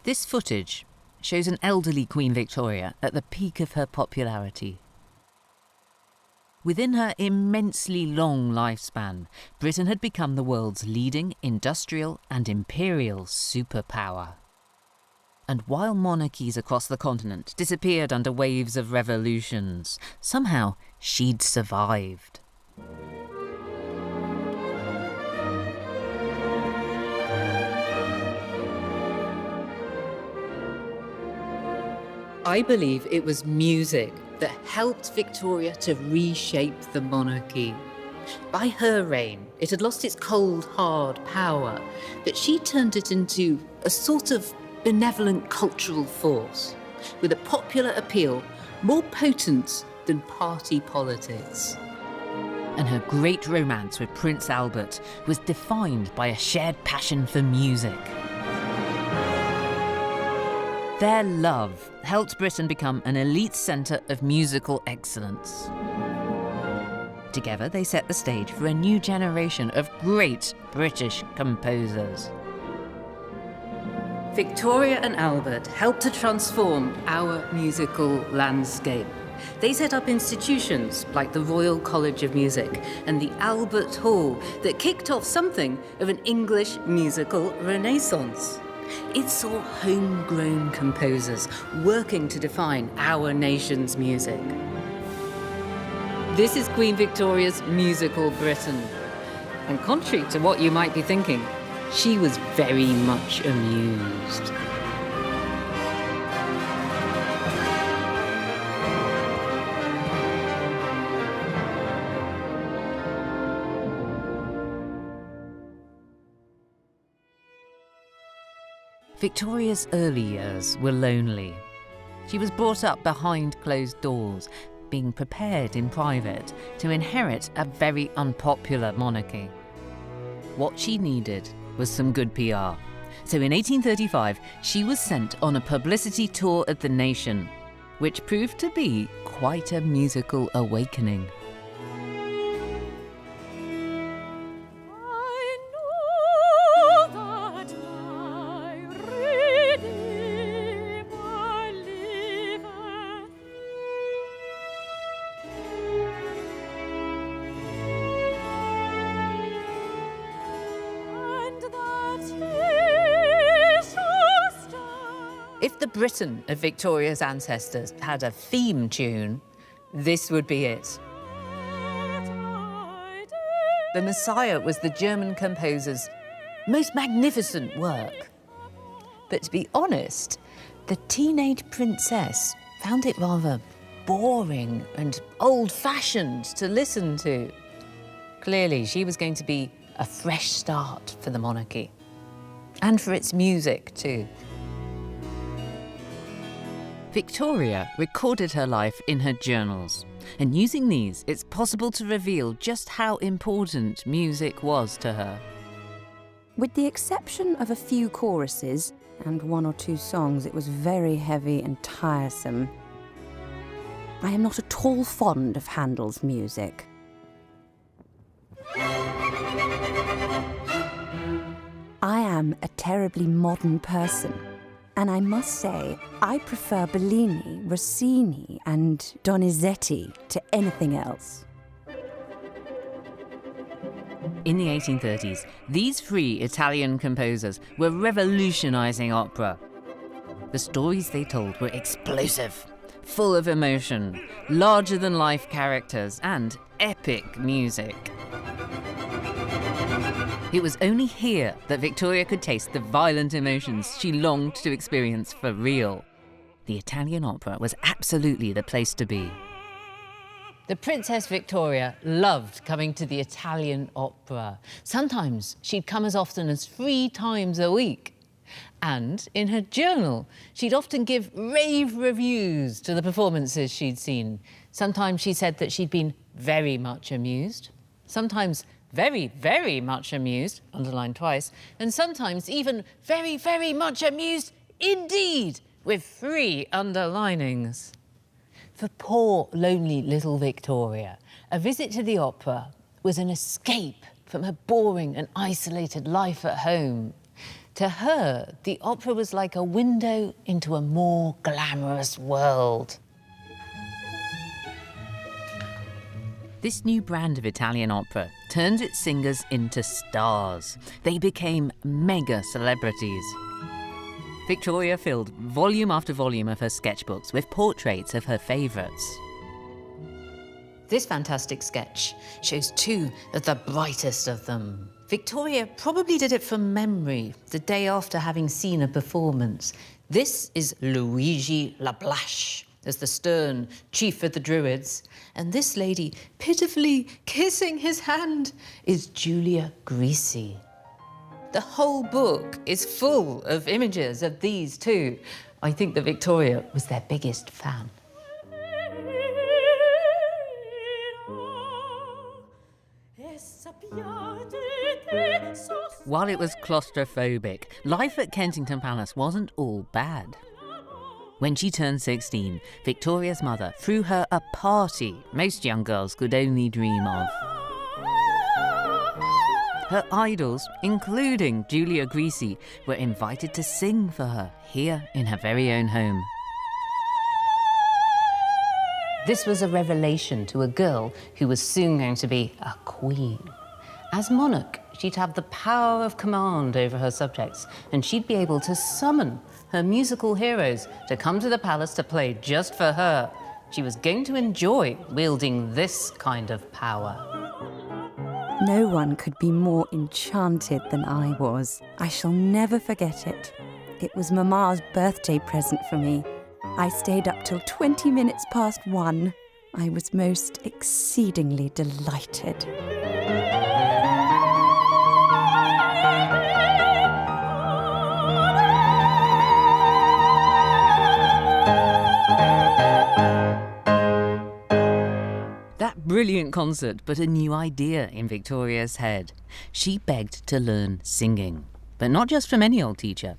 This footage shows an elderly Queen Victoria at the peak of her popularity. Within her immensely long lifespan, Britain had become the world's leading industrial and imperial superpower. And while monarchies across the continent disappeared under waves of revolutions, somehow she'd survived. I believe it was music that helped Victoria to reshape the monarchy. By her reign, it had lost its cold, hard power, but she turned it into a sort of benevolent cultural force, with a popular appeal more potent than party politics. And her great romance with Prince Albert was defined by a shared passion for music. Their love helped Britain become an elite centre of musical excellence. Together, they set the stage for a new generation of great British composers. Victoria and Albert helped to transform our musical landscape. They set up institutions like the Royal College of Music and the Albert Hall that kicked off something of an English musical renaissance. It saw homegrown composers working to define our nation's music. This is Queen Victoria's musical Britain. And contrary to what you might be thinking, she was very much amused. Victoria's early years were lonely. She was brought up behind closed doors, being prepared in private to inherit a very unpopular monarchy. What she needed was some good PR. So in 1835, she was sent on a publicity tour of the nation, which proved to be quite a musical awakening. If the Britain of Victoria's ancestors had a theme tune, this would be it. The Messiah was the German composer's most magnificent work. But to be honest, the teenage princess found it rather boring and old-fashioned to listen to. Clearly, she was going to be a fresh start for the monarchy. And for its music, too. Victoria recorded her life in her journals, and using these, it's possible to reveal just how important music was to her. With the exception of a few choruses and one or two songs, it was very heavy and tiresome. I am not at all fond of Handel's music. I am a terribly modern person. And I must say, I prefer Bellini, Rossini and Donizetti to anything else. In the 1830s, these three Italian composers were revolutionising opera. The stories they told were explosive, full of emotion, larger-than-life characters and epic music. It was only here that Victoria could taste the violent emotions she longed to experience for real. The Italian opera was absolutely the place to be. The Princess Victoria loved coming to the Italian opera. Sometimes she'd come as often as 3 times a week. And in her journal, she'd often give rave reviews to the performances she'd seen. Sometimes she said that she'd been very much amused. Sometimes very, very much amused, underlined twice, and sometimes even very, very much amused indeed, with 3 underlinings. For poor, lonely little Victoria, a visit to the opera was an escape from her boring and isolated life at home. To her, the opera was like a window into a more glamorous world. This new brand of Italian opera turned its singers into stars. They became mega celebrities. Victoria filled volume after volume of her sketchbooks with portraits of her favourites. This fantastic sketch shows two of the brightest of them. Victoria probably did it from memory, the day after having seen a performance. This is Luigi Lablache, as the stern chief of the Druids. And this lady, pitifully kissing his hand, is Julia Grisi. The whole book is full of images of these two. I think that Victoria was their biggest fan. While it was claustrophobic, life at Kensington Palace wasn't all bad. When she turned 16, Victoria's mother threw her a party most young girls could only dream of. Her idols, including Julia Grisi, were invited to sing for her here in her very own home. This was a revelation to a girl who was soon going to be a queen. As monarch, she'd have the power of command over her subjects, and she'd be able to summon her musical heroes to come to the palace to play just for her. She was going to enjoy wielding this kind of power. No one could be more enchanted than I was. I shall never forget it. It was Mamma's birthday present for me. I stayed up till 20 minutes past 1. I was most exceedingly delighted. That brilliant concert put a new idea in Victoria's head. She begged to learn singing, but not just from any old teacher.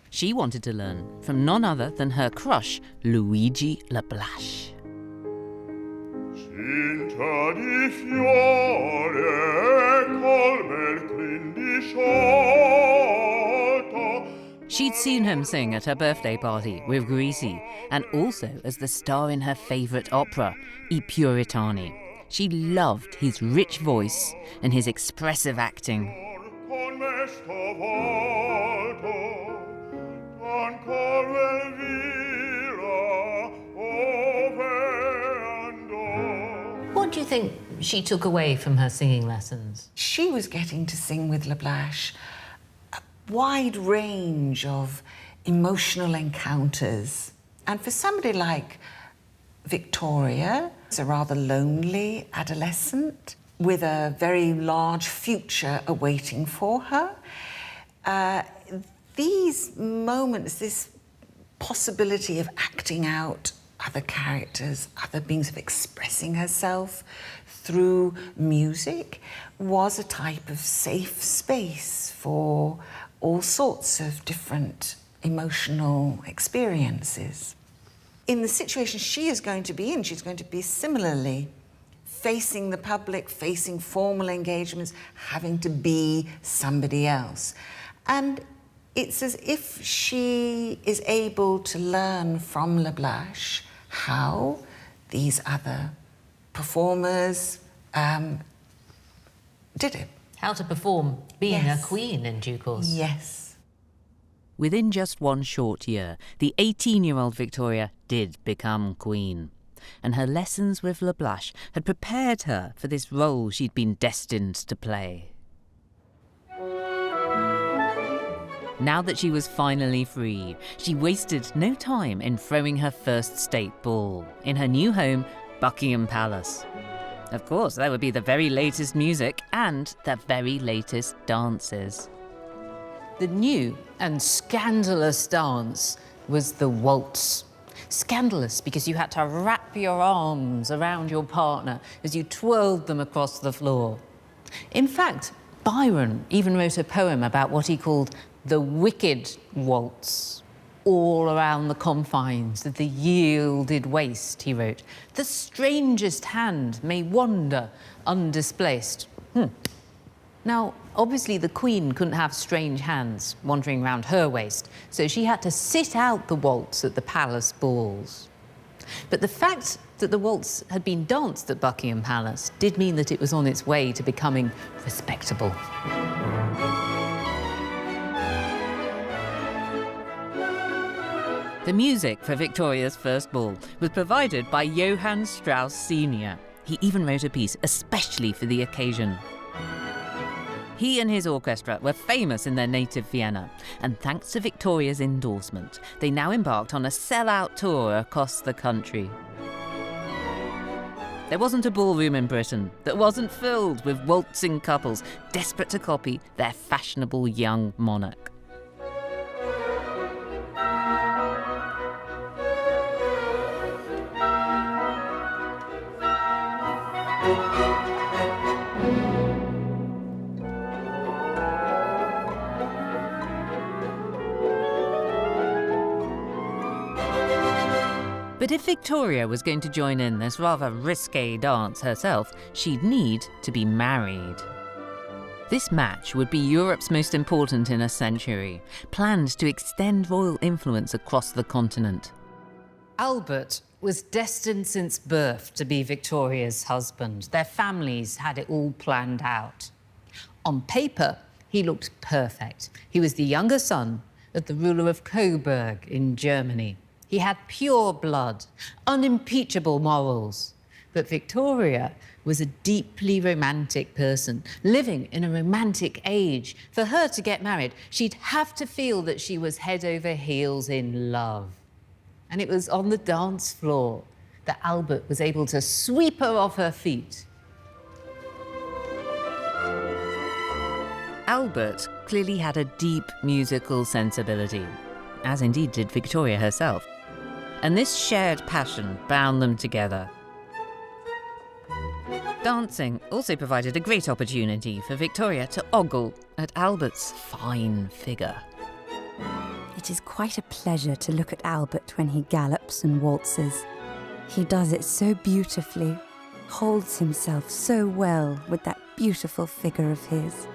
She wanted to learn from none other than her crush, Luigi Lablache. Cinta di fiore col bel crin di sciolto. She'd seen him sing at her birthday party with Grisi, and also as the star in her favourite opera, I Puritani. She loved his rich voice and his expressive acting. Con me stavolto, ancora elvira, ove andò. What do you think she took away from her singing lessons? She was getting to sing with Lablache a wide range of emotional encounters. And for somebody like Victoria, is a rather lonely adolescent with a very large future awaiting for her. These moments, this possibility of acting out other characters, other means of expressing herself through music, was a type of safe space for all sorts of different emotional experiences. In the situation she is going to be in, she's going to be similarly facing the public, facing formal engagements, having to be somebody else. And it's as if she is able to learn from Lablache how these other performers did it. How to perform being Yes. a queen in due course. Yes. Within just one short year, the 18-year-old Victoria did become queen, and her lessons with Lablache had prepared her for this role she'd been destined to play. Now that she was finally free, she wasted no time in throwing her first state ball in her new home, Buckingham Palace. Of course, that would be the very latest music and the very latest dances. The new and scandalous dance was the waltz. Scandalous because you had to wrap your arms around your partner as you twirled them across the floor. In fact, Byron even wrote a poem about what he called the wicked waltz. All around the confines of the yielded waste, he wrote, the strangest hand may wander undisplaced. Now, obviously the Queen couldn't have strange hands wandering around her waist, so she had to sit out the waltz at the palace balls. But the fact that the waltz had been danced at Buckingham Palace did mean that it was on its way to becoming respectable. The music for Victoria's first ball was provided by Johann Strauss Sr. He even wrote a piece especially for the occasion. He and his orchestra were famous in their native Vienna, and thanks to Victoria's endorsement, they now embarked on a sell-out tour across the country. There wasn't a ballroom in Britain that wasn't filled with waltzing couples desperate to copy their fashionable young monarch. But if Victoria was going to join in this rather risque dance herself, she'd need to be married. This match would be Europe's most important in a century, planned to extend royal influence across the continent. Albert was destined since birth to be Victoria's husband. Their families had it all planned out. On paper, he looked perfect. He was the younger son of the ruler of Coburg in Germany. He had pure blood, unimpeachable morals. But Victoria was a deeply romantic person, living in a romantic age. For her to get married, she'd have to feel that she was head over heels in love. And it was on the dance floor that Albert was able to sweep her off her feet. Albert clearly had a deep musical sensibility, as indeed did Victoria herself. And this shared passion bound them together. Dancing also provided a great opportunity for Victoria to ogle at Albert's fine figure. It is quite a pleasure to look at Albert when he gallops and waltzes. He does it so beautifully, holds himself so well with that beautiful figure of his.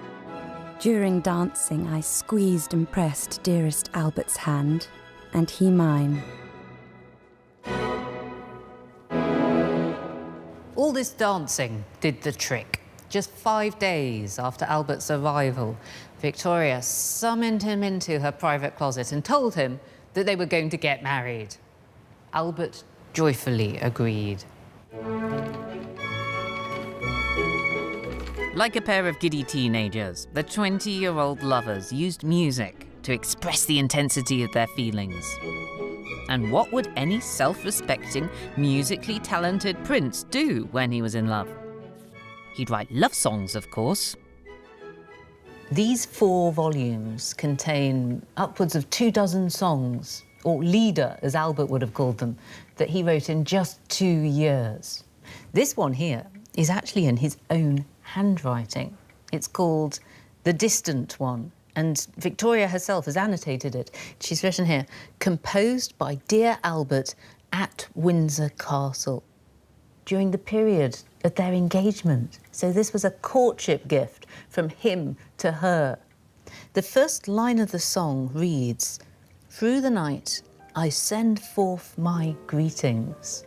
During dancing, I squeezed and pressed dearest Albert's hand, and he mine. All this dancing did the trick. Just 5 days after Albert's arrival, Victoria summoned him into her private closet and told him that they were going to get married. Albert joyfully agreed. Like a pair of giddy teenagers, the 20-year-old lovers used music to express the intensity of their feelings. And what would any self-respecting, musically talented prince do when he was in love? He'd write love songs, of course. These 4 volumes contain upwards of 24 songs, or lieder, as Albert would have called them, that he wrote in just 2 years. This one here is actually in his own handwriting. It's called The Distant One, and Victoria herself has annotated it. She's written here, composed by dear Albert at Windsor Castle during the period of their engagement. So this was a courtship gift from him to her. The first line of the song reads, "Through the night, I send forth my greetings."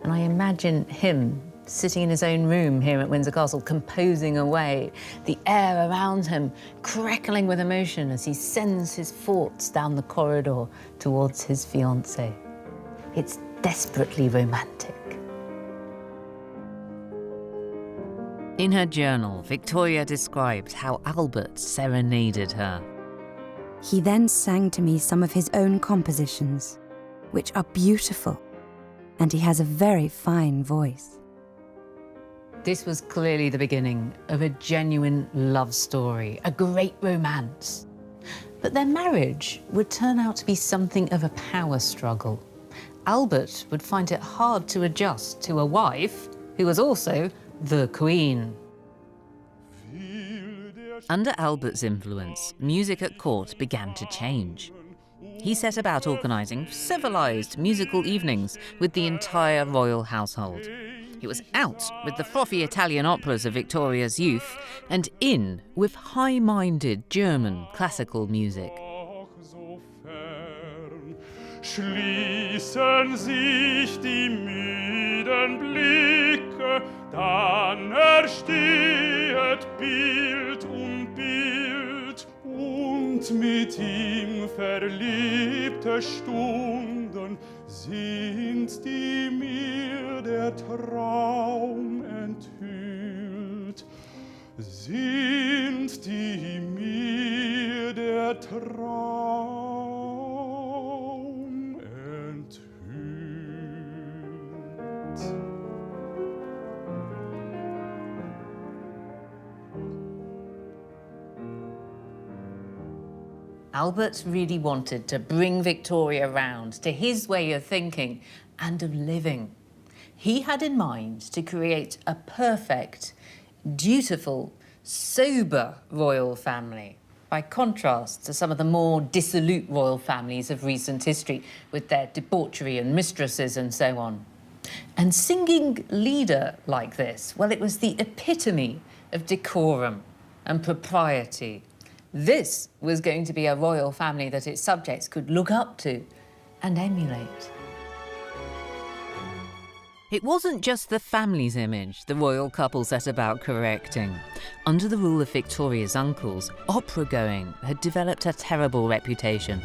And I imagine him sitting in his own room here at Windsor Castle, composing away, the air around him crackling with emotion as he sends his thoughts down the corridor towards his fiancée. It's desperately romantic. In her journal, Victoria described how Albert serenaded her. He then sang to me some of his own compositions, which are beautiful, and he has a very fine voice. This was clearly the beginning of a genuine love story, a great romance. But their marriage would turn out to be something of a power struggle. Albert would find it hard to adjust to a wife who was also the Queen. Under Albert's influence, music at court began to change. He set about organising civilised musical evenings with the entire royal household. He was out with the frothy Italian operas of Victoria's youth and in with high-minded German classical music. Schließen sich die müden Blicke, dann erstehet Bild um Bild, und mit ihm verliebte Stunden sind, die mir der Traum enthüllt, sind, die mir der Traum enthüllt. Albert really wanted to bring Victoria round to his way of thinking and of living. He had in mind to create a perfect, dutiful, sober royal family, by contrast to some of the more dissolute royal families of recent history, with their debauchery and mistresses and so on. And singing leader like this, well, it was the epitome of decorum and propriety. This was going to be a royal family that its subjects could look up to and emulate. It wasn't just the family's image the royal couple set about correcting. Under the rule of Victoria's uncles, opera-going had developed a terrible reputation.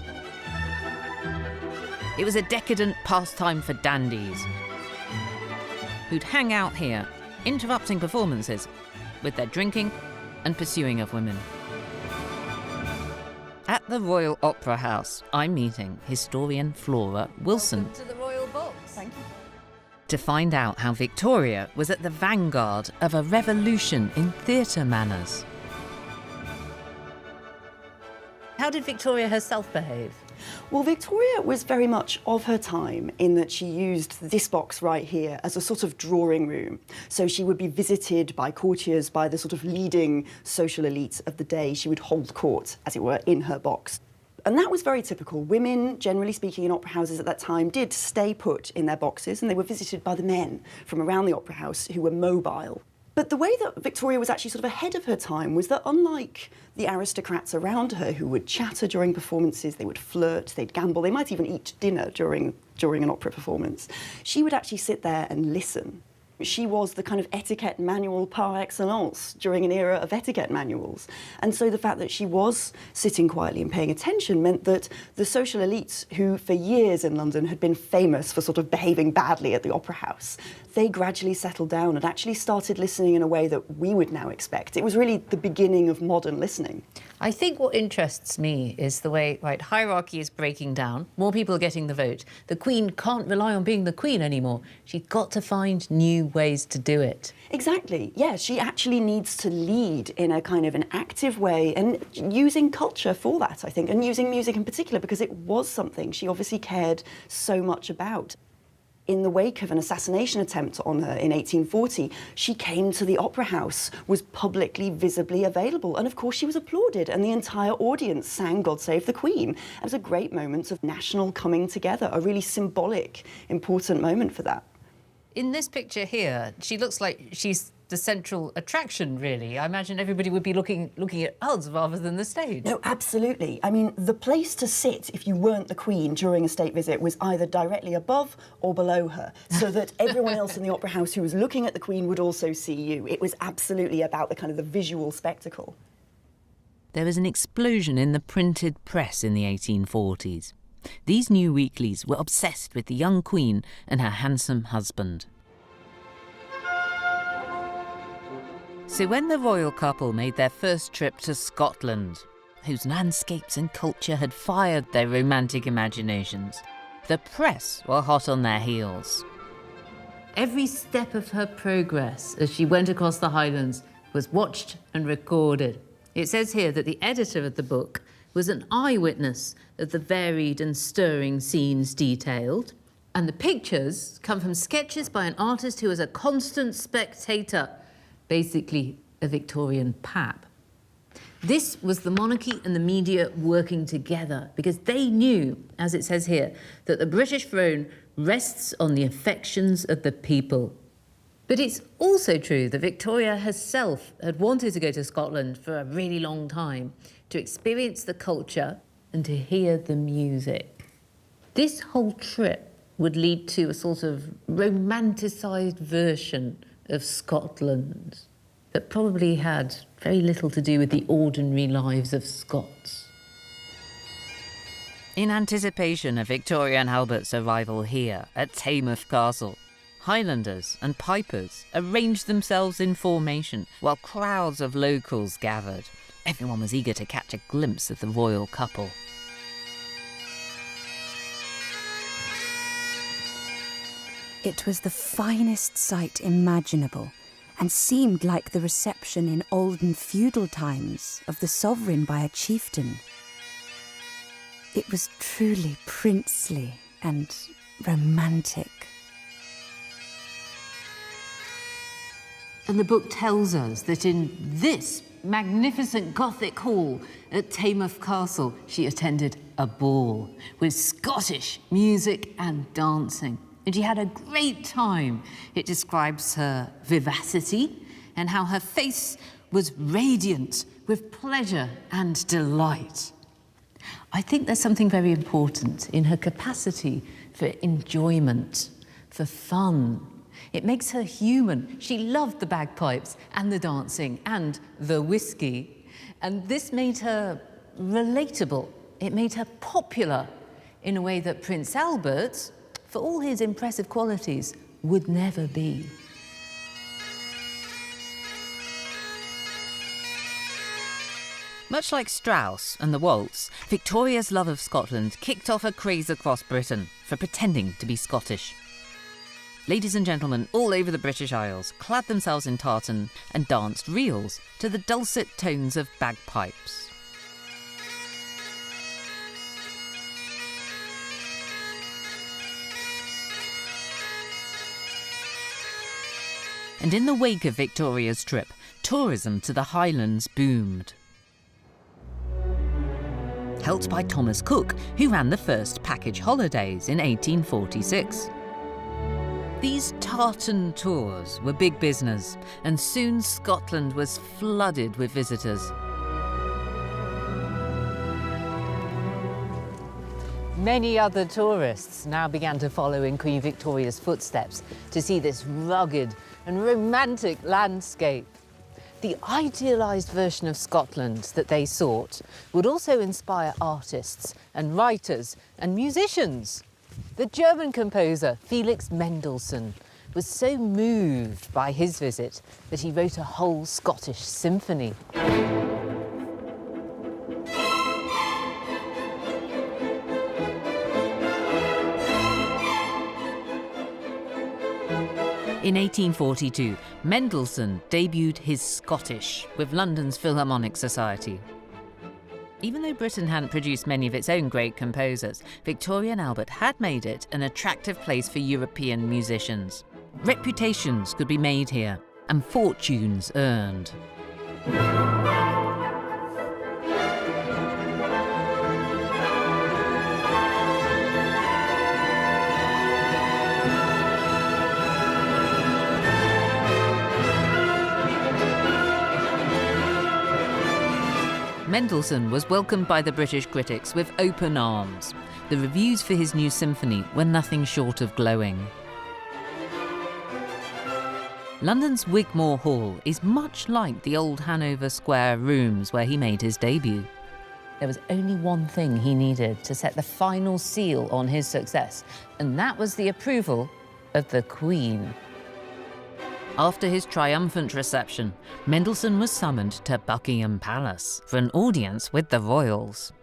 It was a decadent pastime for dandies who'd hang out here, interrupting performances with their drinking and pursuing of women. At the Royal Opera House, I'm meeting historian Flora Wilson. Welcome to the Royal Box. Thank you. To find out how Victoria was at the vanguard of a revolution in theatre manners. How did Victoria herself behave? Well, Victoria was very much of her time in that she used this box right here as a sort of drawing room. So she would be visited by courtiers, by the sort of leading social elites of the day. She would hold court, as it were, in her box. And that was very typical. Women, generally speaking, in opera houses at that time did stay put in their boxes, and they were visited by the men from around the opera house who were mobile. But the way that Victoria was actually sort of ahead of her time was that, unlike the aristocrats around her who would chatter during performances, they would flirt, they'd gamble, they might even eat dinner during an opera performance, she would actually sit there and listen. She was the kind of etiquette manual par excellence during an era of etiquette manuals. And so the fact that she was sitting quietly and paying attention meant that the social elites, who for years in London had been famous for sort of behaving badly at the opera house, they gradually settled down and actually started listening in a way that we would now expect. It was really the beginning of modern listening. I think what interests me is the way, right, hierarchy is breaking down, more people are getting the vote. The Queen can't rely on being the Queen anymore. She's got to find new ways to do it. Exactly, yeah, she actually needs to lead in a kind of an active way and using culture for that, I think, and using music in particular because it was something she obviously cared so much about. In the wake of an assassination attempt on her in 1840, she came to the opera house, was publicly, visibly available, and of course she was applauded, and the entire audience sang God Save the Queen. It was a great moment of national coming together, a really symbolic, important moment for that. In this picture here, she looks like she's the central attraction, really. I imagine everybody would be looking at us rather than the stage. No, absolutely. I mean, the place to sit if you weren't the Queen during a state visit was either directly above or below her, so that everyone else in the opera house who was looking at the Queen would also see you. It was absolutely about the kind of the visual spectacle. There was an explosion in the printed press in the 1840s. These new weeklies were obsessed with the young Queen and her handsome husband. So when the royal couple made their first trip to Scotland, whose landscapes and culture had fired their romantic imaginations, the press were hot on their heels. Every step of her progress as she went across the Highlands was watched and recorded. It says here that the editor of the book was an eyewitness of the varied and stirring scenes detailed, and the pictures come from sketches by an artist who was a constant spectator, basically a Victorian pap. This was the monarchy and the media working together because they knew, as it says here, that the British throne rests on the affections of the people. But it's also true that Victoria herself had wanted to go to Scotland for a really long time to experience the culture and to hear the music. This whole trip would lead to a sort of romanticised version of Scotland that probably had very little to do with the ordinary lives of Scots. In anticipation of Victoria and Albert's arrival here at Taymouth Castle, Highlanders and pipers arranged themselves in formation while crowds of locals gathered. Everyone was eager to catch a glimpse of the royal couple. It was the finest sight imaginable, and seemed like the reception in olden feudal times of the sovereign by a chieftain. It was truly princely and romantic. And the book tells us that in this magnificent Gothic hall at Taymouth Castle, she attended a ball with Scottish music and dancing. And she had a great time. It describes her vivacity and how her face was radiant with pleasure and delight. I think there's something very important in her capacity for enjoyment, for fun. It makes her human. She loved the bagpipes and the dancing and the whiskey. And this made her relatable. It made her popular in a way that Prince Albert, for all his impressive qualities, would never be. Much like Strauss and the waltz, Victoria's love of Scotland kicked off a craze across Britain for pretending to be Scottish. Ladies and gentlemen all over the British Isles clad themselves in tartan and danced reels to the dulcet tones of bagpipes. And in the wake of Victoria's trip, tourism to the Highlands boomed. Helped by Thomas Cook, who ran the first package holidays in 1846. These tartan tours were big business, and soon Scotland was flooded with visitors. Many other tourists now began to follow in Queen Victoria's footsteps to see this rugged and romantic landscape. The idealised version of Scotland that they sought would also inspire artists and writers and musicians. The German composer Felix Mendelssohn was so moved by his visit that he wrote a whole Scottish symphony. In 1842, Mendelssohn debuted his Scottish with London's Philharmonic Society. Even though Britain hadn't produced many of its own great composers, Victoria and Albert had made it an attractive place for European musicians. Reputations could be made here, and fortunes earned. Mendelssohn was welcomed by the British critics with open arms. The reviews for his new symphony were nothing short of glowing. London's Wigmore Hall is much like the old Hanover Square rooms where he made his debut. There was only one thing he needed to set the final seal on his success, and that was the approval of the Queen. After his triumphant reception, Mendelssohn was summoned to Buckingham Palace for an audience with the royals.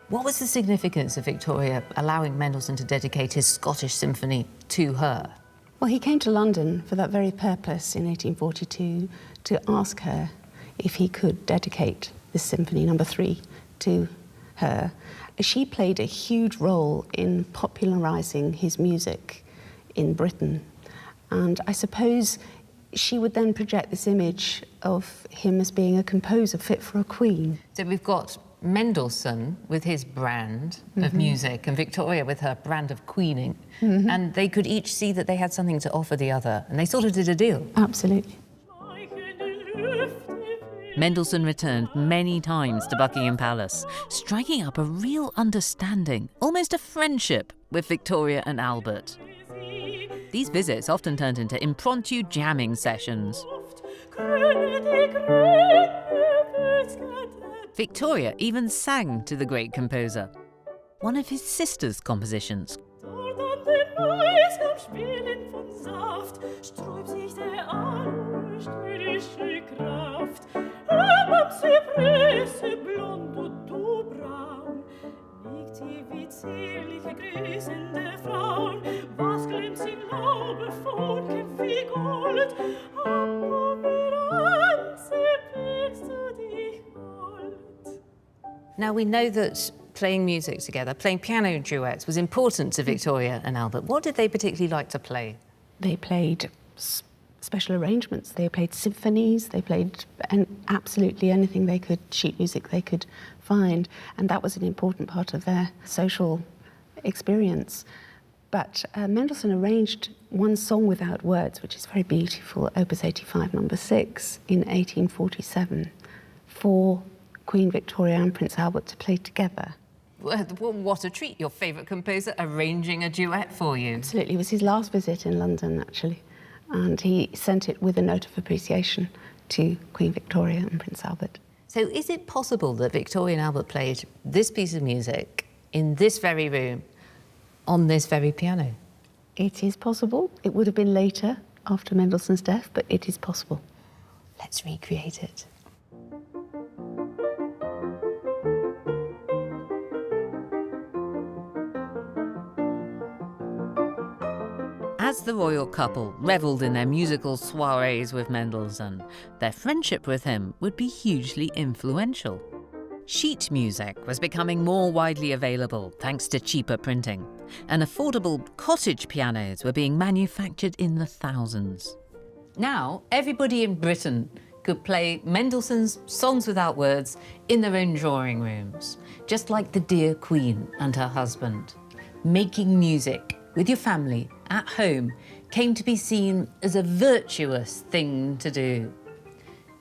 What was the significance of Victoria allowing Mendelssohn to dedicate his Scottish symphony to her? Well, he came to London for that very purpose in 1842 to ask her if he could dedicate this symphony, number 3, to her. She played a huge role in popularising his music in Britain. And I suppose she would then project this image of him as being a composer fit for a queen. So we've got Mendelssohn with his brand of music and Victoria with her brand of queening, and they could each see that they had something to offer the other, and they sort of did a deal. Absolutely. Mendelssohn returned many times to Buckingham Palace, striking up a real understanding, almost a friendship, with Victoria and Albert. These visits often turned into impromptu jamming sessions. Victoria even sang to the great composer, one of his sister's compositions. Now, we know that playing music together, playing piano duets, was important to Victoria and Albert. What did they particularly like to play? They played special arrangements. They played symphonies. They played absolutely anything they could, sheet music they could find. And that was an important part of their social experience. But Mendelssohn arranged one song without words, which is very beautiful, Opus 85, number 6, in 1847, for Queen Victoria and Prince Albert to play together. What a treat, your favourite composer arranging a duet for you. Absolutely, it was his last visit in London, actually, and he sent it with a note of appreciation to Queen Victoria and Prince Albert. So is it possible that Victoria and Albert played this piece of music in this very room, on this very piano? It is possible. It would have been later, after Mendelssohn's death, but it is possible. Let's recreate it. As the royal couple revelled in their musical soirees with Mendelssohn, their friendship with him would be hugely influential. Sheet music was becoming more widely available thanks to cheaper printing, and affordable cottage pianos were being manufactured in the thousands. Now, everybody in Britain could play Mendelssohn's Songs Without Words in their own drawing rooms, just like the dear Queen and her husband. Making music with your family at home came to be seen as a virtuous thing to do.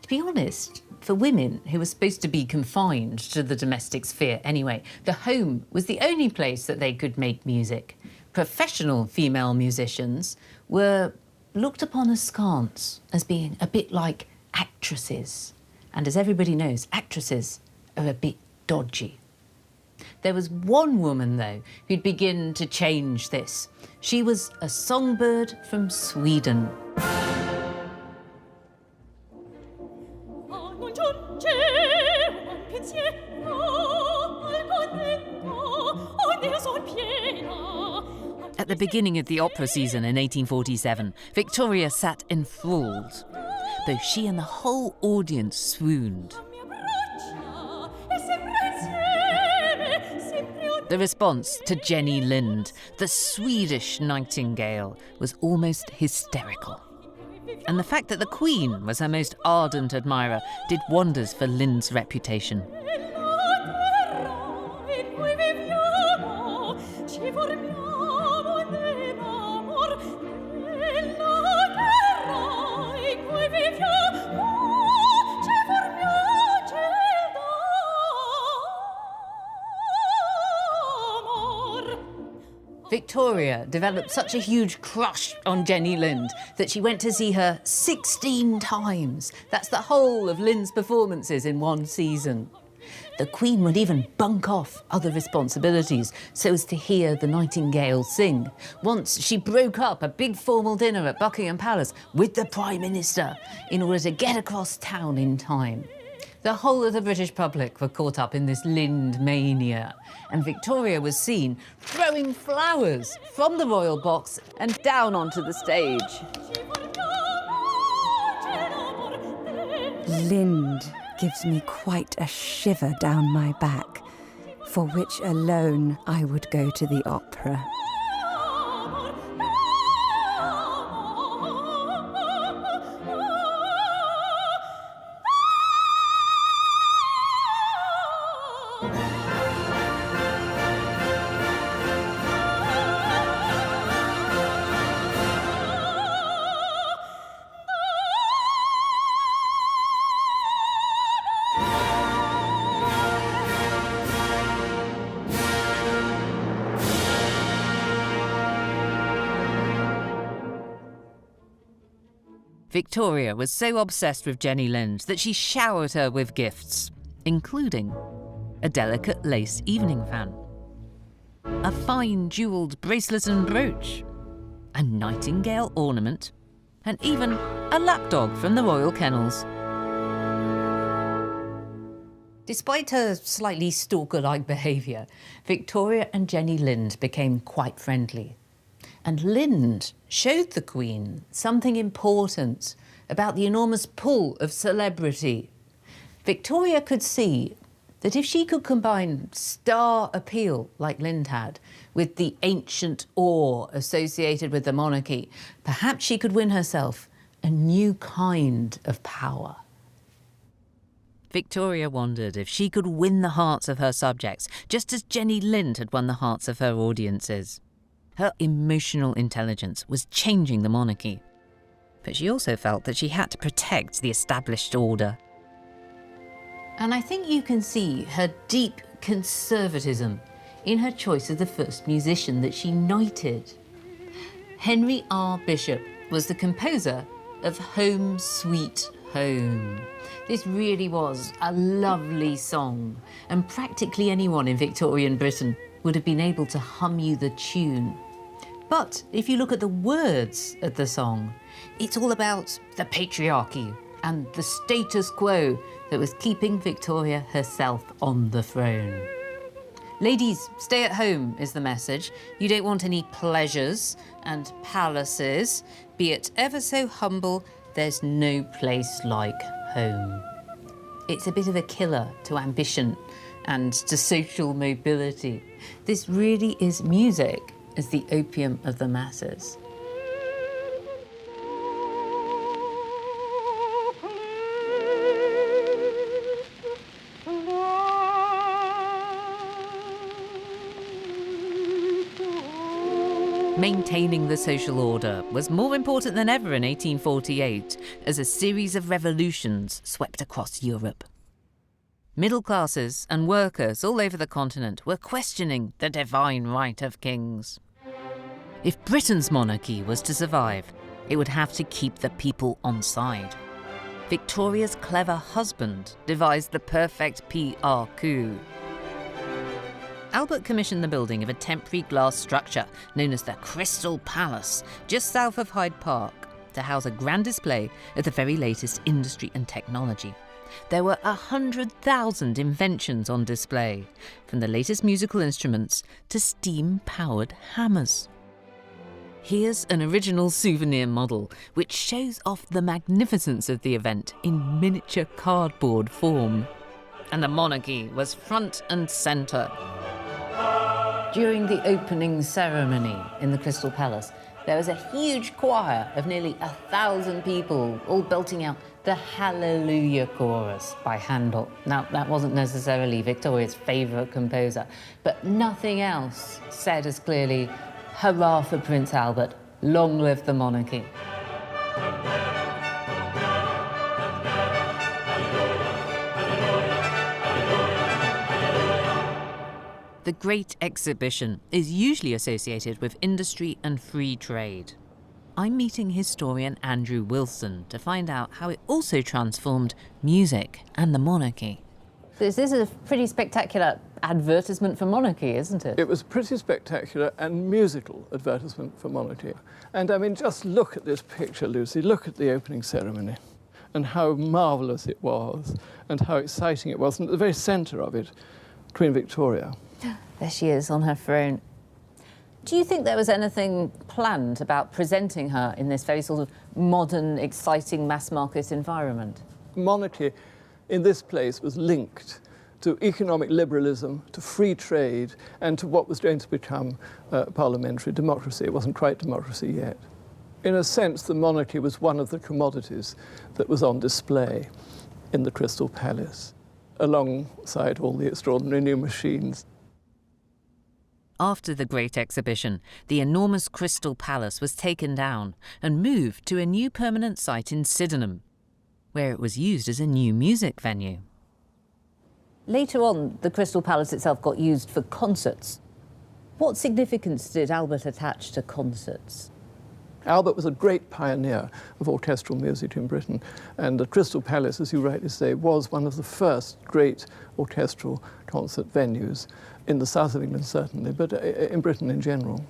To be honest, for women who were supposed to be confined to the domestic sphere anyway, the home was the only place that they could make music. Professional female musicians were looked upon askance as being a bit like actresses. And as everybody knows, actresses are a bit dodgy. There was one woman, though, who'd begin to change this. She was a songbird from Sweden. At the beginning of the opera season in 1847, Victoria sat enthralled, though she and the whole audience swooned. The response to Jenny Lind, the Swedish nightingale, was almost hysterical. And the fact that the Queen was her most ardent admirer did wonders for Lind's reputation. Victoria developed such a huge crush on Jenny Lind that she went to see her 16 times. That's the whole of Lind's performances in one season. The Queen would even bunk off other responsibilities so as to hear the Nightingale sing. Once she broke up a big formal dinner at Buckingham Palace with the Prime Minister in order to get across town in time. The whole of the British public were caught up in this Lind mania, and Victoria was seen throwing flowers from the royal box and down onto the stage. Lind gives me quite a shiver down my back, for which alone I would go to the opera. Victoria was so obsessed with Jenny Lind that she showered her with gifts, including a delicate lace evening fan, a fine jewelled bracelet and brooch, a nightingale ornament, and even a lapdog from the royal kennels. Despite her slightly stalker-like behaviour, Victoria and Jenny Lind became quite friendly. And Lind showed the Queen something important about the enormous pull of celebrity. Victoria could see that if she could combine star appeal, like Lind had, with the ancient awe associated with the monarchy, perhaps she could win herself a new kind of power. Victoria wondered if she could win the hearts of her subjects, just as Jenny Lind had won the hearts of her audiences. Her emotional intelligence was changing the monarchy, but she also felt that she had to protect the established order. And I think you can see her deep conservatism in her choice of the first musician that she knighted. Henry R. Bishop was the composer of Home Sweet Home. This really was a lovely song, and practically anyone in Victorian Britain would have been able to hum you the tune. But if you look at the words of the song, it's all about the patriarchy and the status quo that was keeping Victoria herself on the throne. Ladies, stay at home is the message. You don't want any pleasures and palaces. Be it ever so humble, there's no place like home. It's a bit of a killer to ambition and to social mobility. This really is music as the opium of the masses. Maintaining the social order was more important than ever in 1848 as a series of revolutions swept across Europe. Middle classes and workers all over the continent were questioning the divine right of kings. If Britain's monarchy was to survive, it would have to keep the people on side. Victoria's clever husband devised the perfect PR coup. Albert commissioned the building of a temporary glass structure known as the Crystal Palace, just south of Hyde Park, to house a grand display of the very latest industry and technology. There were 100,000 inventions on display, from the latest musical instruments to steam-powered hammers. Here's an original souvenir model which shows off the magnificence of the event in miniature cardboard form. And the monarchy was front and centre. During the opening ceremony in the Crystal Palace, there was a huge choir of nearly 1,000 people all belting out the Hallelujah Chorus by Handel. Now, that wasn't necessarily Victoria's favourite composer, but nothing else said as clearly, "Hurrah for Prince Albert, long live the monarchy." The Great Exhibition is usually associated with industry and free trade. I'm meeting historian Andrew Wilson to find out how it also transformed music and the monarchy. This is a pretty spectacular advertisement for monarchy, isn't it? It was a pretty spectacular and musical advertisement for monarchy. And I mean, just look at this picture, Lucy. Look at the opening ceremony and how marvellous it was and how exciting it was. And at the very centre of it, Queen Victoria. There she is on her throne. Do you think there was anything planned about presenting her in this very sort of modern, exciting mass market environment? Monarchy in this place was linked to economic liberalism, to free trade, and to what was going to become parliamentary democracy. It wasn't quite democracy yet. In a sense, the monarchy was one of the commodities that was on display in the Crystal Palace, alongside all the extraordinary new machines. After the Great Exhibition, the enormous Crystal Palace was taken down and moved to a new permanent site in Sydenham, where it was used as a new music venue. Later on, the Crystal Palace itself got used for concerts. What significance did Albert attach to concerts? Albert was a great pioneer of orchestral music in Britain, and the Crystal Palace, as you rightly say, was one of the first great orchestral concert venues in the south of England, certainly, but in Britain in general.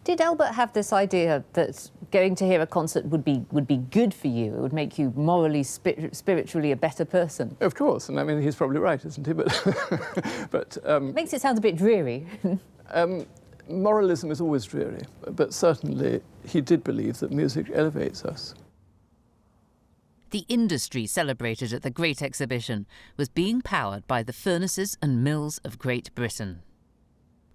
Did Albert have this idea that going to hear a concert would be good for you? It would make you morally, spiritually a better person? Of course, and I mean, he's probably right, isn't he? But Makes it sound a bit dreary. Moralism is always dreary, but certainly he did believe that music elevates us. The industry celebrated at the Great Exhibition was being powered by the furnaces and mills of Great Britain.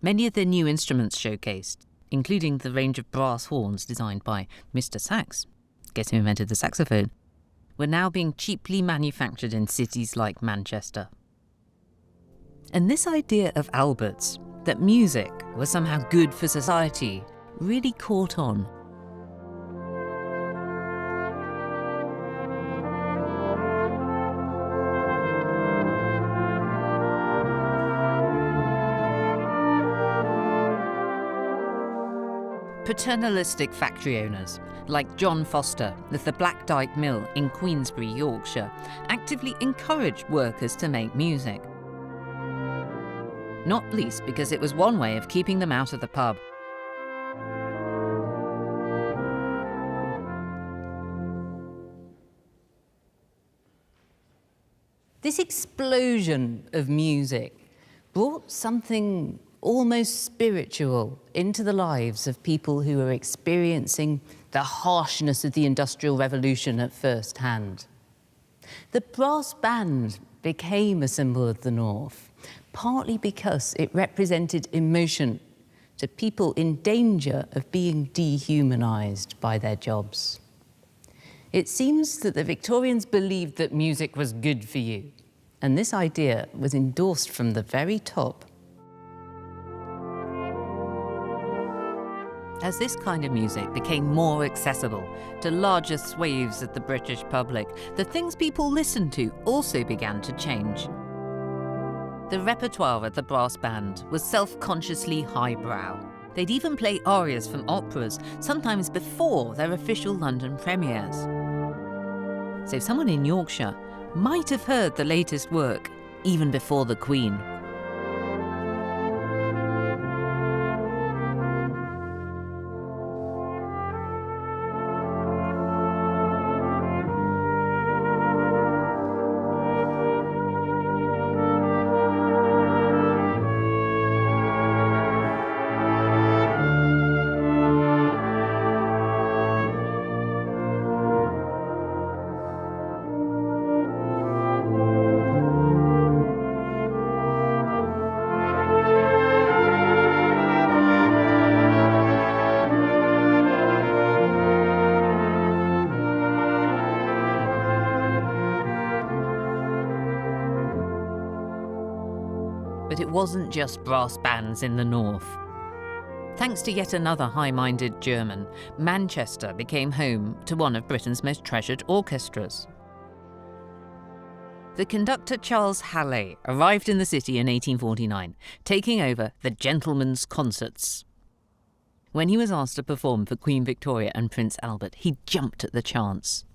Many of the new instruments showcased, including the range of brass horns designed by Mr. Sax, guess who invented the saxophone, were now being cheaply manufactured in cities like Manchester. And this idea of Albert's, that music was somehow good for society, really caught on. Paternalistic factory owners, like John Foster of the Black Dyke Mill in Queensbury, Yorkshire, actively encouraged workers to make music. Not least because it was one way of keeping them out of the pub. This explosion of music brought something almost spiritual into the lives of people who were experiencing the harshness of the Industrial Revolution at first hand. The brass band became a symbol of the North, partly because it represented emotion to people in danger of being dehumanised by their jobs. It seems that the Victorians believed that music was good for you, and this idea was endorsed from the very top. As this kind of music became more accessible to larger swathes of the British public, the things people listened to also began to change. The repertoire of the brass band was self-consciously highbrow. They'd even play arias from operas, sometimes before their official London premieres. So someone in Yorkshire might have heard the latest work even before the Queen. But it wasn't just brass bands in the north. Thanks to yet another high-minded German, Manchester became home to one of Britain's most treasured orchestras. The conductor Charles Hallé arrived in the city in 1849, taking over the Gentlemen's Concerts. When he was asked to perform for Queen Victoria and Prince Albert, he jumped at the chance.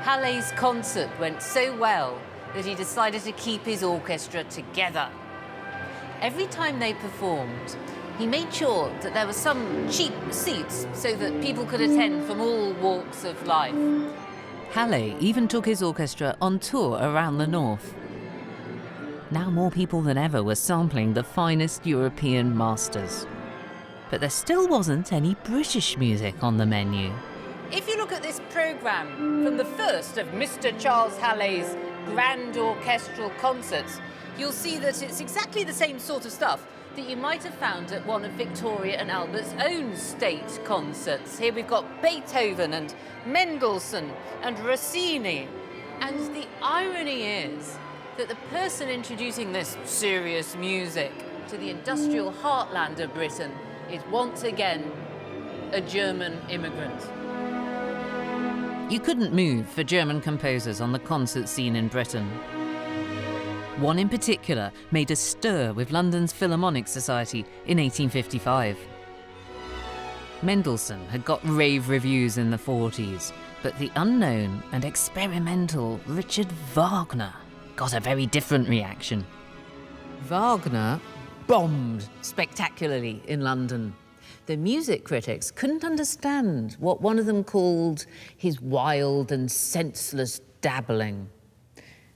Hallé's concert went so well that he decided to keep his orchestra together. Every time they performed, he made sure that there were some cheap seats so that people could attend from all walks of life. Hallé even took his orchestra on tour around the north. Now more people than ever were sampling the finest European masters. But there still wasn't any British music on the menu. If you look at this programme from the first of Mr. Charles Hallé's grand orchestral concerts, you'll see that it's exactly the same sort of stuff that you might have found at one of Victoria and Albert's own state concerts. Here we've got Beethoven and Mendelssohn and Rossini. And the irony is that the person introducing this serious music to the industrial heartland of Britain is once again a German immigrant. You couldn't move for German composers on the concert scene in Britain. One in particular made a stir with London's Philharmonic Society in 1855. Mendelssohn had got rave reviews in the 40s, but the unknown and experimental Richard Wagner got a very different reaction. Wagner bombed spectacularly in London. The music critics couldn't understand what one of them called his wild and senseless dabbling.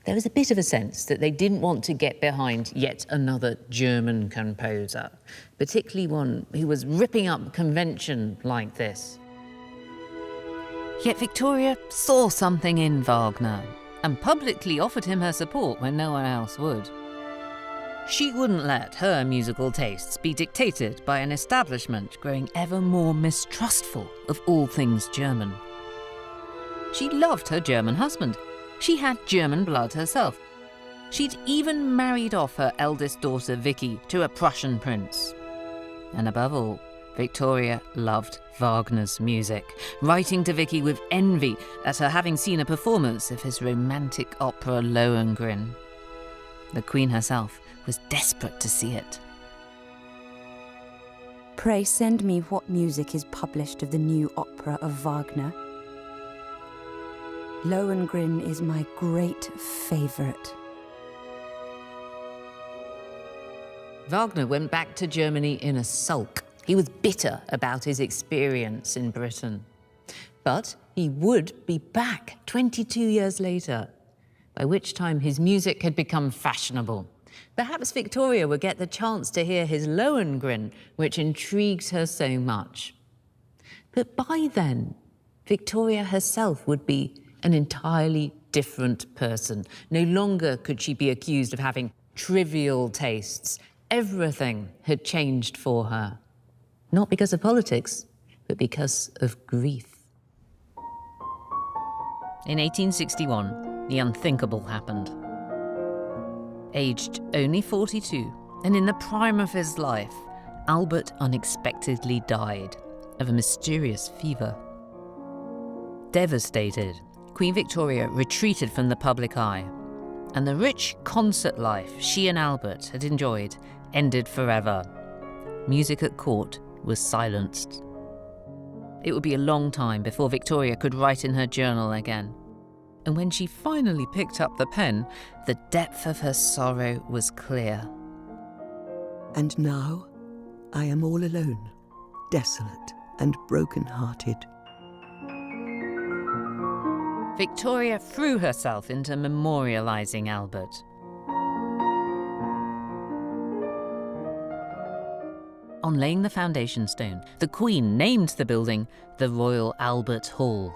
There was a bit of a sense that they didn't want to get behind yet another German composer, particularly one who was ripping up convention like this. Yet Victoria saw something in Wagner and publicly offered him her support when no one else would. She wouldn't let her musical tastes be dictated by an establishment growing ever more mistrustful of all things German. She loved her German husband. She had German blood herself. She'd even married off her eldest daughter Vicky to a Prussian prince. And above all, Victoria loved Wagner's music, writing to Vicky with envy at her having seen a performance of his romantic opera Lohengrin. The Queen herself was desperate to see it. Pray send me what music is published of the new opera of Wagner. Lohengrin is my great favourite. Wagner went back to Germany in a sulk. He was bitter about his experience in Britain. But he would be back 22 years later, by which time his music had become fashionable. Perhaps Victoria would get the chance to hear his Lohengrin, which intrigued her so much. But by then, Victoria herself would be an entirely different person. No longer could she be accused of having trivial tastes. Everything had changed for her. Not because of politics, but because of grief. In 1861, the unthinkable happened. Aged only 42, and in the prime of his life, Albert unexpectedly died of a mysterious fever. Devastated, Queen Victoria retreated from the public eye, and the rich concert life she and Albert had enjoyed ended forever. Music at court was silenced. It would be a long time before Victoria could write in her journal again. And when she finally picked up the pen, the depth of her sorrow was clear. And now I am all alone, desolate and broken-hearted. Victoria threw herself into memorialising Albert. On laying the foundation stone, the Queen named the building the Royal Albert Hall.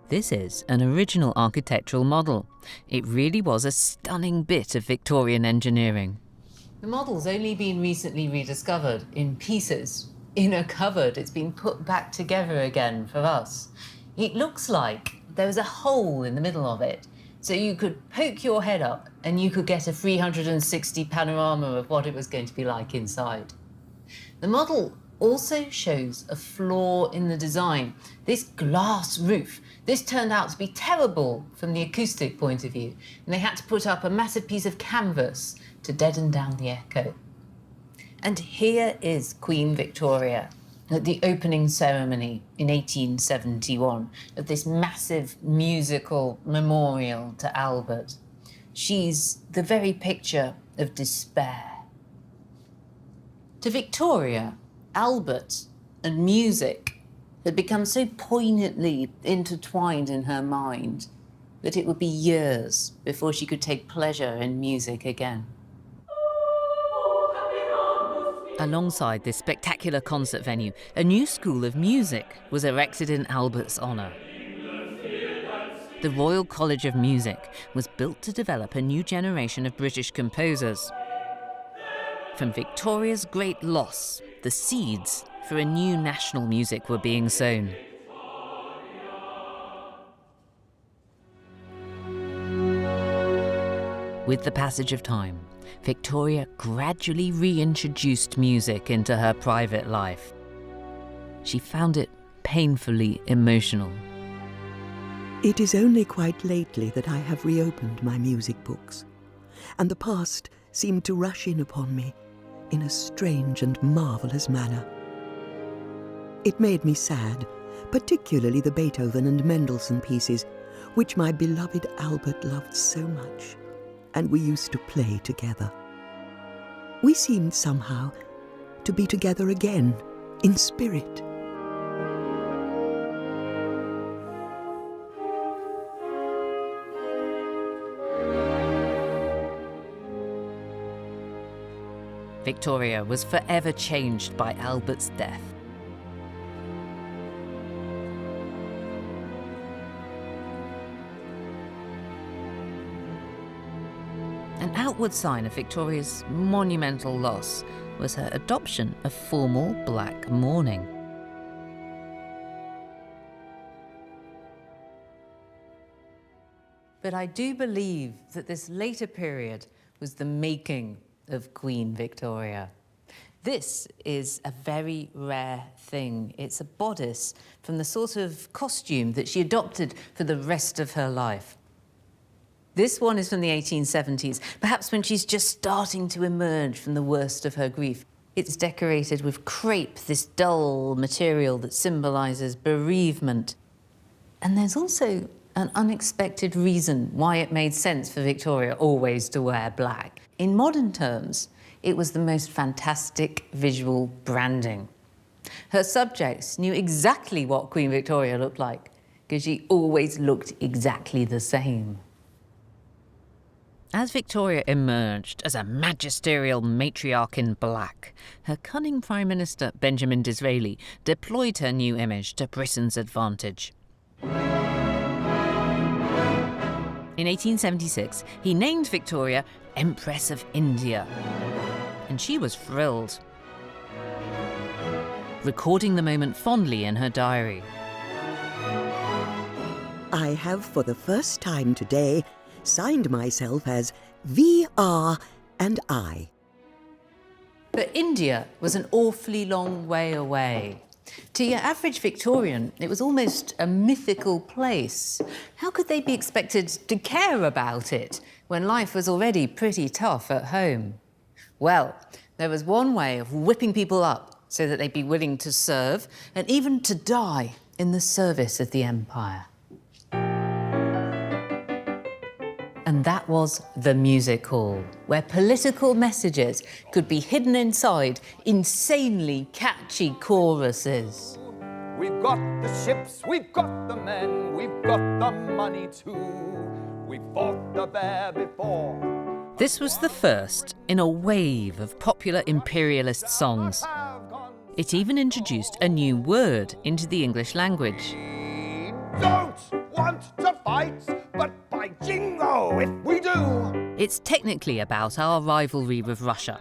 This is an original architectural model. It really was a stunning bit of Victorian engineering. The model's only been recently rediscovered in pieces. In a cupboard, it's been put back together again for us. It looks like there was a hole in the middle of it, so you could poke your head up and you could get a 360 panorama of what it was going to be like inside. The model also shows a flaw in the design. This glass roof, this turned out to be terrible from the acoustic point of view, and they had to put up a massive piece of canvas to deaden down the echo. And here is Queen Victoria at the opening ceremony in 1871 of this massive musical memorial to Albert. She's the very picture of despair. To Victoria, Albert and music had become so poignantly intertwined in her mind that it would be years before she could take pleasure in music again. Alongside this spectacular concert venue, a new school of music was erected in Albert's honour. The Royal College of Music was built to develop a new generation of British composers. From Victoria's great loss, the seeds for a new national music were being sown. With the passage of time, Victoria gradually reintroduced music into her private life. She found it painfully emotional. It is only quite lately that I have reopened my music books, and the past seemed to rush in upon me in a strange and marvellous manner. It made me sad, particularly the Beethoven and Mendelssohn pieces, which my beloved Albert loved so much, and we used to play together. We seemed somehow to be together again, in spirit. Victoria was forever changed by Albert's death. An outward sign of Victoria's monumental loss was her adoption of formal black mourning. But I do believe that this later period was the making of Queen Victoria. This is a very rare thing. It's a bodice from the sort of costume that she adopted for the rest of her life. This one is from the 1870s, perhaps when she's just starting to emerge from the worst of her grief. It's decorated with crepe, this dull material that symbolises bereavement. And there's also an unexpected reason why it made sense for Victoria always to wear black. In modern terms, it was the most fantastic visual branding. Her subjects knew exactly what Queen Victoria looked like, because she always looked exactly the same. As Victoria emerged as a magisterial matriarch in black, her cunning Prime Minister, Benjamin Disraeli, deployed her new image to Britain's advantage. In 1876, he named Victoria Empress of India, and she was thrilled, recording the moment fondly in her diary. I have for the first time today signed myself as V.R. and I. But India was an awfully long way away. To your average Victorian, it was almost a mythical place. How could they be expected to care about it when life was already pretty tough at home? Well, there was one way of whipping people up so that they'd be willing to serve and even to die in the service of the empire. And that was the music hall, where political messages could be hidden inside insanely catchy choruses. We've got the ships, we've got the men, we've got the money too. We fought the bear before. This was the first in a wave of popular imperialist songs. It even introduced a new word into the English language. We don't want to fight, but by jingo if we do. It's technically about our rivalry with Russia,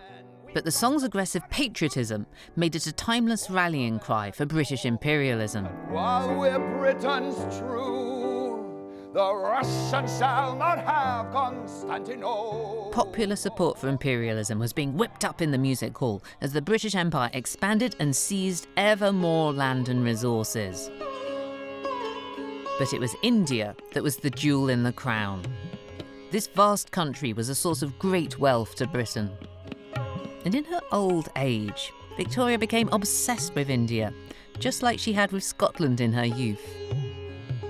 but the song's aggressive patriotism made it a timeless rallying cry for British imperialism. While we're Britain's true, the Russians shall not have Constantinople. Popular support for imperialism was being whipped up in the music hall as the British Empire expanded and seized ever more land and resources. But it was India that was the jewel in the crown. This vast country was a source of great wealth to Britain. And in her old age, Victoria became obsessed with India, just like she had with Scotland in her youth.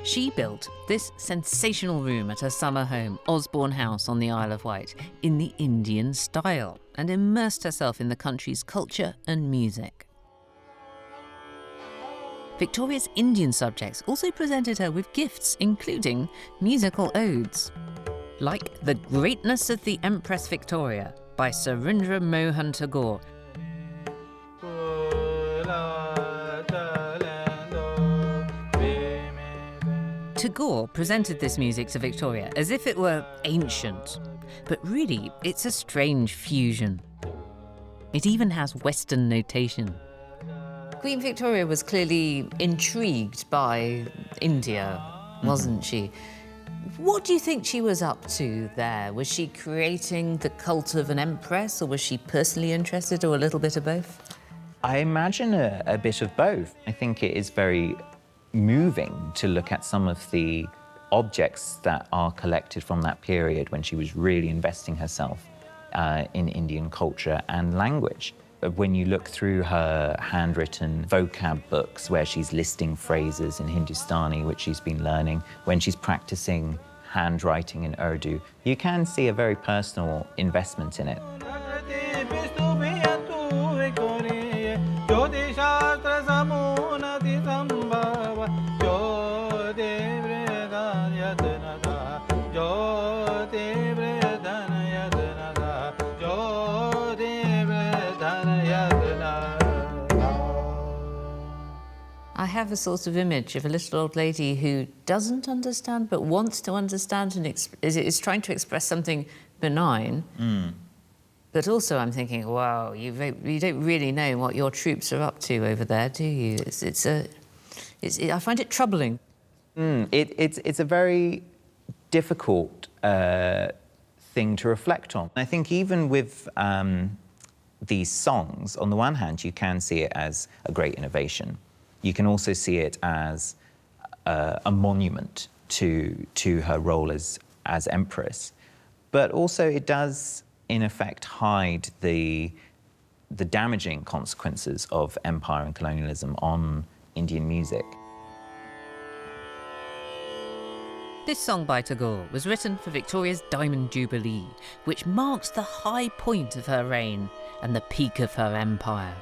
She built this sensational room at her summer home, Osborne House on the Isle of Wight, in the Indian style, and immersed herself in the country's culture and music. Victoria's Indian subjects also presented her with gifts, including musical odes, like The Greatness of the Empress Victoria by Surendra Mohan Tagore. Tagore presented this music to Victoria as if it were ancient, but really it's a strange fusion. It even has Western notation. Queen Victoria was clearly intrigued by India, wasn't she? What do you think she was up to there? Was she creating the cult of an empress, or was she personally interested, or a little bit of both? I imagine a bit of both. I think it is very moving to look at some of the objects that are collected from that period when she was really investing herself in Indian culture and language. When you look through her handwritten vocab books where she's listing phrases in Hindustani, which she's been learning, when she's practicing handwriting in Urdu, you can see a very personal investment in it. I have a sort of image of a little old lady who doesn't understand but wants to understand and is trying to express something benign. But also I'm thinking, wow, you don't really know what your troops are up to over there, do you? I find it troubling. It's a very difficult thing to reflect on. I think even with these songs, on the one hand, you can see it as a great innovation. You can also see it as a monument to her role as empress. But also it does, in effect, hide the damaging consequences of empire and colonialism on Indian music. This song by Tagore was written for Victoria's Diamond Jubilee, which marks the high point of her reign and the peak of her empire.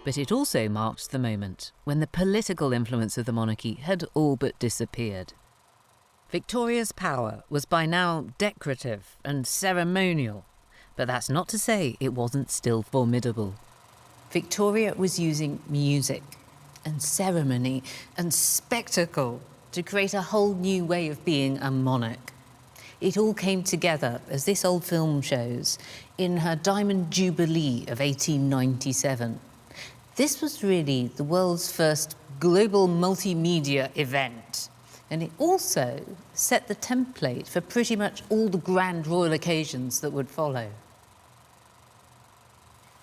But it also marked the moment when the political influence of the monarchy had all but disappeared. Victoria's power was by now decorative and ceremonial, but that's not to say it wasn't still formidable. Victoria was using music and ceremony and spectacle to create a whole new way of being a monarch. It all came together, as this old film shows, in her Diamond Jubilee of 1897. This was really the world's first global multimedia event, and it also set the template for pretty much all the grand royal occasions that would follow.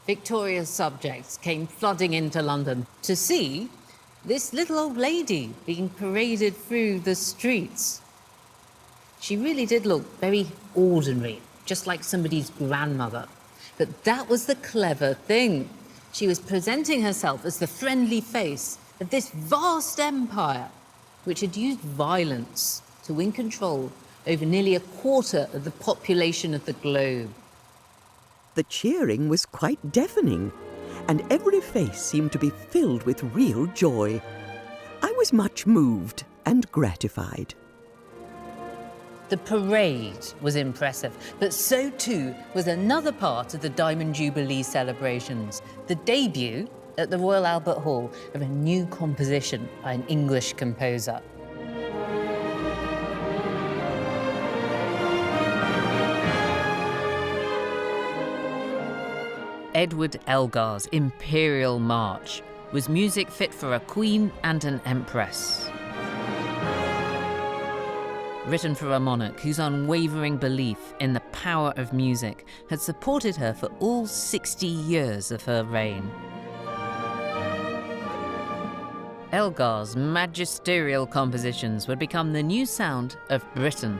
Victoria's subjects came flooding into London to see this little old lady being paraded through the streets. She really did look very ordinary, just like somebody's grandmother. But that was the clever thing. She was presenting herself as the friendly face of this vast empire, which had used violence to win control over nearly a quarter of the population of the globe. The cheering was quite deafening, and every face seemed to be filled with real joy. I was much moved and gratified. The parade was impressive, but so too was another part of the Diamond Jubilee celebrations, the debut at the Royal Albert Hall of a new composition by an English composer. Edward Elgar's Imperial March was music fit for a queen and an empress. Written for a monarch whose unwavering belief in the power of music had supported her for all 60 years of her reign. Elgar's magisterial compositions would become the new sound of Britain.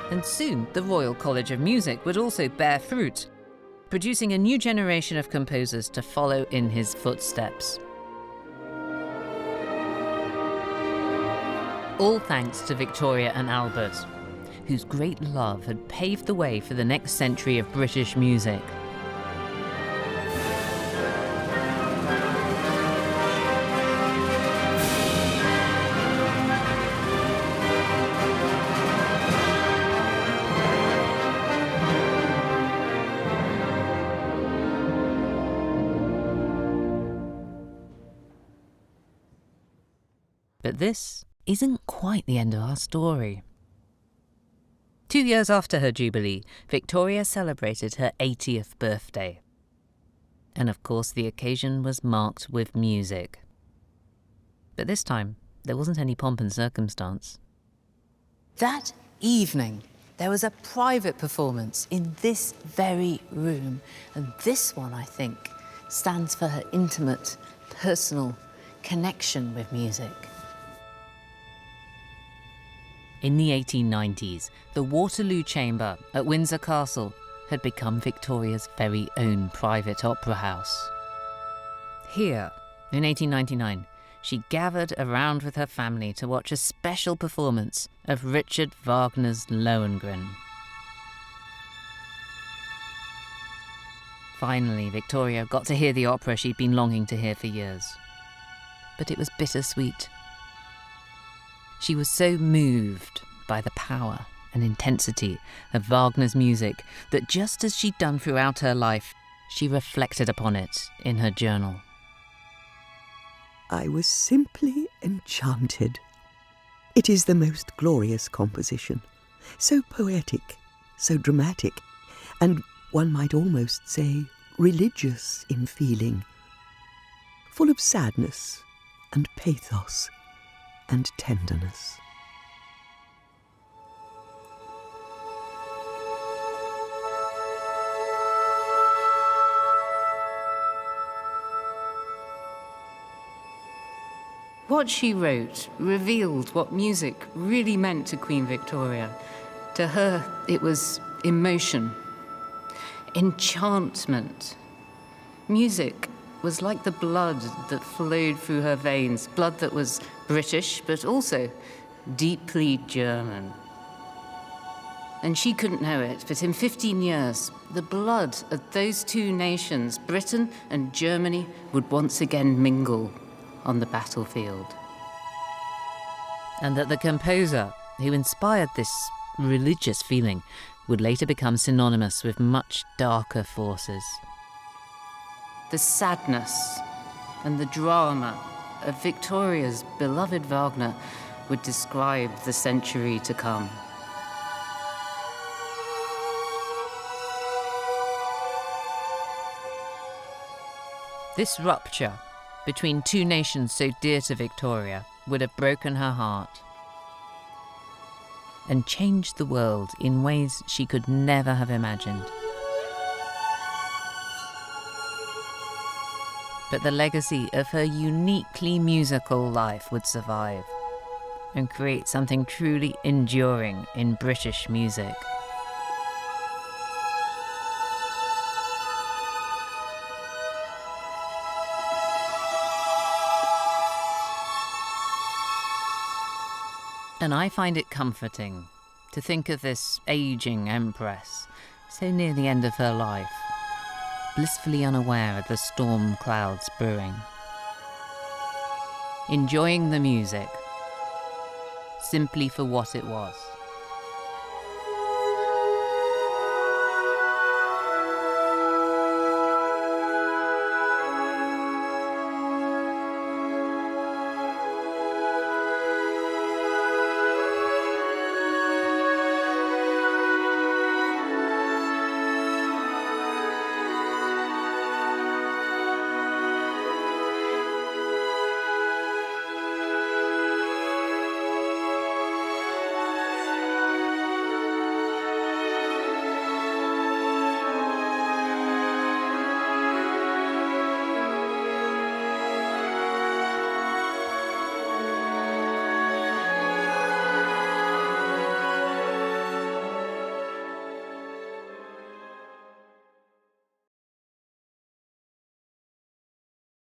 And soon the Royal College of Music would also bear fruit, producing a new generation of composers to follow in his footsteps. All thanks to Victoria and Albert, whose great love had paved the way for the next century of British music. But this isn't quite the end of our story. 2 years after her Jubilee, Victoria celebrated her 80th birthday. And of course the occasion was marked with music. But this time, there wasn't any pomp and circumstance. That evening, there was a private performance in this very room. And this one, I think, stands for her intimate, personal connection with music. In the 1890s, the Waterloo Chamber at Windsor Castle had become Victoria's very own private opera house. Here, in 1899, she gathered around with her family to watch a special performance of Richard Wagner's Lohengrin. Finally, Victoria got to hear the opera she'd been longing to hear for years. But it was bittersweet. She was so moved by the power and intensity of Wagner's music that just as she'd done throughout her life, she reflected upon it in her journal. I was simply enchanted. It is the most glorious composition, so poetic, so dramatic, and one might almost say religious in feeling, full of sadness and pathos and tenderness. What she wrote revealed what music really meant to Queen Victoria. To her, it was emotion, enchantment. Music was like the blood that flowed through her veins, blood that was British, but also deeply German. And she couldn't know it, but in 15 years, the blood of those two nations, Britain and Germany, would once again mingle on the battlefield. And that the composer who inspired this religious feeling would later become synonymous with much darker forces. The sadness and the drama of Victoria's beloved Wagner would describe the century to come. This rupture between two nations so dear to Victoria would have broken her heart and changed the world in ways she could never have imagined. But the legacy of her uniquely musical life would survive and create something truly enduring in British music. And I find it comforting to think of this aging empress, so near the end of her life, blissfully unaware of the storm clouds brewing, enjoying the music simply for what it was.